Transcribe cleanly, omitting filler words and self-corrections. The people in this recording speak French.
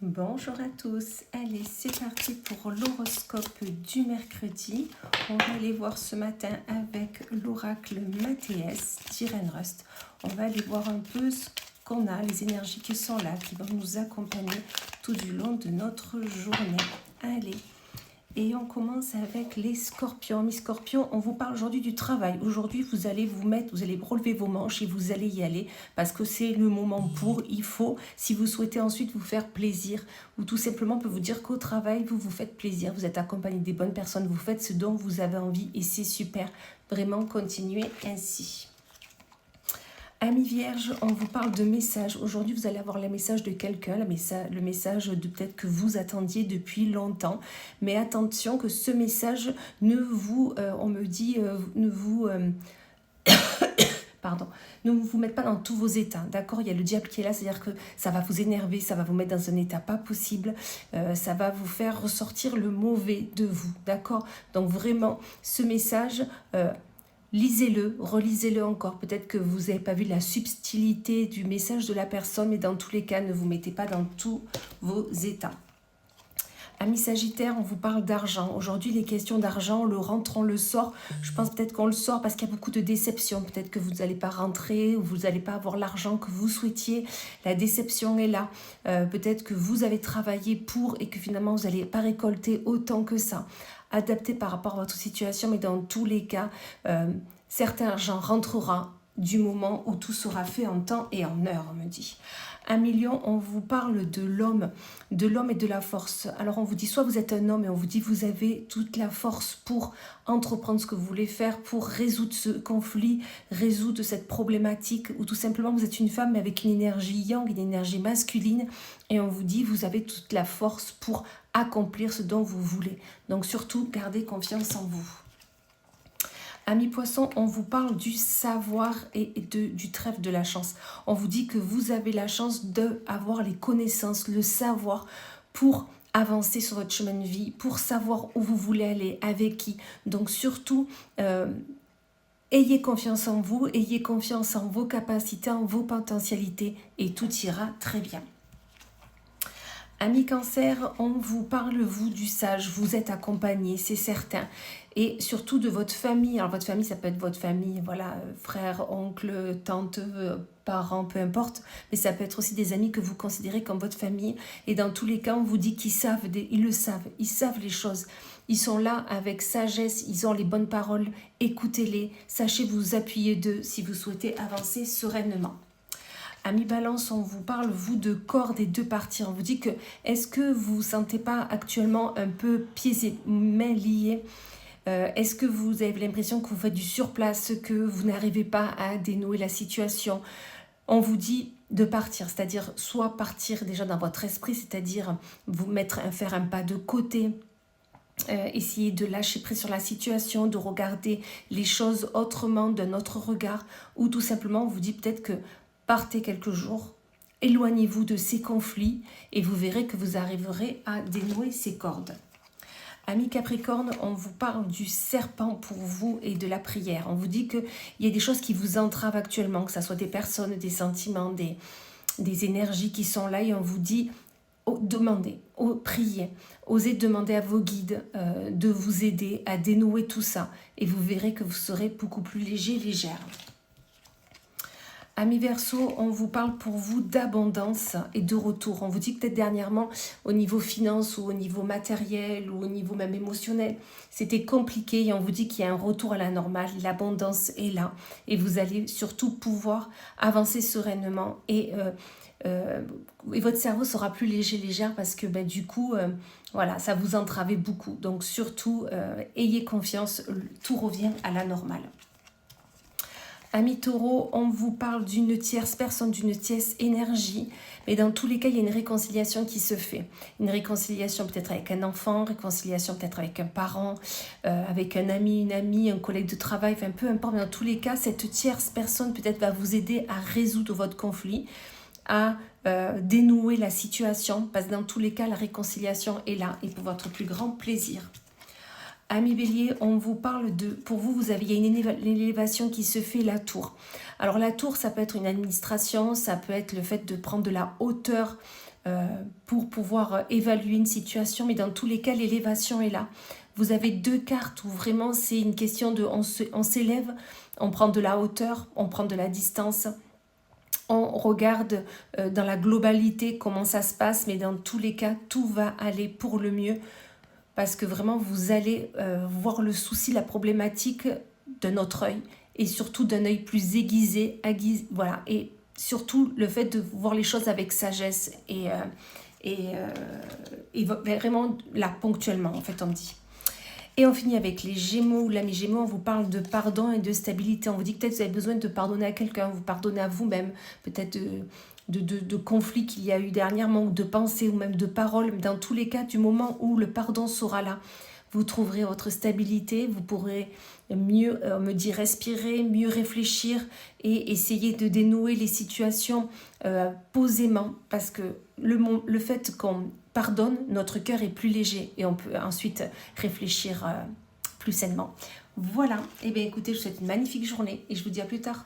Bonjour à tous, allez c'est parti pour l'horoscope du mercredi. On va aller voir ce matin avec l'oracle Mathéès d'Irène Rust. On va aller voir un peu ce qu'on a, les énergies qui sont là, qui vont nous accompagner tout du long de notre journée. Allez, et on commence avec les scorpions. Mes scorpions, on vous parle aujourd'hui du travail. Aujourd'hui, vous allez vous mettre, vous allez relever vos manches et vous allez y aller parce que c'est le moment pour, il faut. Si vous souhaitez ensuite vous faire plaisir ou tout simplement on peut vous dire qu'au travail, vous vous faites plaisir. Vous êtes accompagné des bonnes personnes, vous faites ce dont vous avez envie et c'est super. Vraiment, continuez ainsi. Amis vierges, on vous parle de messages. Aujourd'hui, vous allez avoir le message de quelqu'un, le message de peut-être que vous attendiez depuis longtemps. Mais attention que ce message ne vous, on me dit, ne vous... pardon, ne vous mette pas dans tous vos états, d'accord? Il y a le diable qui est là, c'est-à-dire que ça va vous énerver, ça va vous mettre dans un état pas possible, ça va vous faire ressortir le mauvais de vous, d'accord? Donc vraiment, ce message... lisez-le, relisez-le encore. Peut-être que vous n'avez pas vu la subtilité du message de la personne, mais dans tous les cas, ne vous mettez pas dans tous vos états. Amis Sagittaire, on vous parle d'argent. Aujourd'hui, les questions d'argent, on le rentre, on le sort. Je pense peut-être qu'on le sort parce qu'il y a beaucoup de déceptions. Peut-être que vous n'allez pas rentrer ou vous n'allez pas avoir l'argent que vous souhaitiez. La déception est là. Peut-être que vous avez travaillé pour et que finalement, vous n'allez pas récolter autant que ça. Adapté par rapport à votre situation, mais dans tous les cas, certain argent rentrera du moment où tout sera fait en temps et en heure, on me dit. 1 million, on vous parle de l'homme et de la force. Alors on vous dit, soit vous êtes un homme et on vous dit vous avez toute la force pour entreprendre ce que vous voulez faire, pour résoudre ce conflit, résoudre cette problématique, ou tout simplement vous êtes une femme mais avec une énergie yang, une énergie masculine, et on vous dit vous avez toute la force pour accomplir ce dont vous voulez. Donc surtout, gardez confiance en vous. Amis poissons, on vous parle du savoir et du trèfle de la chance. On vous dit que vous avez la chance d'avoir les connaissances, le savoir pour avancer sur votre chemin de vie, pour savoir où vous voulez aller, avec qui. Donc surtout, ayez confiance en vous, ayez confiance en vos capacités, en vos potentialités et tout ira très bien. Amis Cancer, on vous parle, vous, du sage. Vous êtes accompagné, c'est certain. Et surtout de votre famille. Alors, votre famille, ça peut être votre famille, voilà, frère, oncle, tante, parents, peu importe. Mais ça peut être aussi des amis que vous considérez comme votre famille. Et dans tous les cas, on vous dit qu'ils savent, ils le savent. Ils savent les choses. Ils sont là avec sagesse. Ils ont les bonnes paroles. Écoutez-les. Sachez vous appuyer d'eux si vous souhaitez avancer sereinement. Amis Balance, on vous parle, vous, de cordes et de partir. On vous dit que, est-ce que vous ne vous sentez pas actuellement un peu pieds et mains liés? Est-ce que vous avez l'impression que vous faites du surplace, que vous n'arrivez pas à dénouer la situation? On vous dit de partir, c'est-à-dire soit partir déjà dans votre esprit, c'est-à-dire vous faire un pas de côté, essayer de lâcher prise sur la situation, de regarder les choses autrement, d'un autre regard, ou tout simplement on vous dit peut-être que partez quelques jours, éloignez-vous de ces conflits et vous verrez que vous arriverez à dénouer ces cordes. Amis Capricorne, on vous parle du serpent pour vous et de la prière. On vous dit qu'il y a des choses qui vous entravent actuellement, que ce soit des personnes, des sentiments, des énergies qui sont là, et on vous dit demandez, priez, osez demander à vos guides de vous aider à dénouer tout ça et vous verrez que vous serez beaucoup plus léger, légère. Amis Verseau, on vous parle pour vous d'abondance et de retour. On vous dit peut-être dernièrement au niveau finance ou au niveau matériel ou au niveau même émotionnel, c'était compliqué et on vous dit qu'il y a un retour à la normale, l'abondance est là et vous allez surtout pouvoir avancer sereinement et votre cerveau sera plus léger, légère parce que du coup, voilà, ça vous entravait beaucoup. Donc surtout, ayez confiance, tout revient à la normale. Amis Taureau, on vous parle d'une tierce personne, d'une tierce énergie, mais dans tous les cas, il y a une réconciliation qui se fait. Une réconciliation peut-être avec un enfant, réconciliation peut-être avec un parent, avec un ami, une amie, un collègue de travail, enfin peu importe, mais dans tous les cas, cette tierce personne peut-être va vous aider à résoudre votre conflit, à dénouer la situation, parce que dans tous les cas, la réconciliation est là et pour votre plus grand plaisir. Amis Bélier, on vous parle de... Pour vous, il y a une élévation qui se fait, la tour. Alors la tour, ça peut être une administration, ça peut être le fait de prendre de la hauteur pour pouvoir évaluer une situation, mais dans tous les cas, l'élévation est là. Vous avez 2 cartes où vraiment c'est une question de on s'élève, on prend de la hauteur, on prend de la distance, on regarde dans la globalité comment ça se passe, mais dans tous les cas, tout va aller pour le mieux parce que vraiment vous allez voir le souci, la problématique d'un autre œil et surtout d'un œil plus aiguisé, voilà, et surtout le fait de voir les choses avec sagesse et vraiment là ponctuellement en fait on me dit. Et on finit avec les Gémeaux ou l'ami Gémeaux, on vous parle de pardon et de stabilité. On vous dit que peut-être vous avez besoin de pardonner à quelqu'un, vous pardonnez à vous-même, peut-être de conflits qu'il y a eu dernièrement, ou de pensées, ou même de paroles. Mais dans tous les cas, du moment où le pardon sera là, vous trouverez votre stabilité, vous pourrez mieux, me dit, respirer, mieux réfléchir et essayer de dénouer les situations posément, parce que le fait qu'on pardonne, notre cœur est plus léger et on peut ensuite réfléchir plus sainement. Voilà, et bien écoutez, je vous souhaite une magnifique journée et je vous dis à plus tard.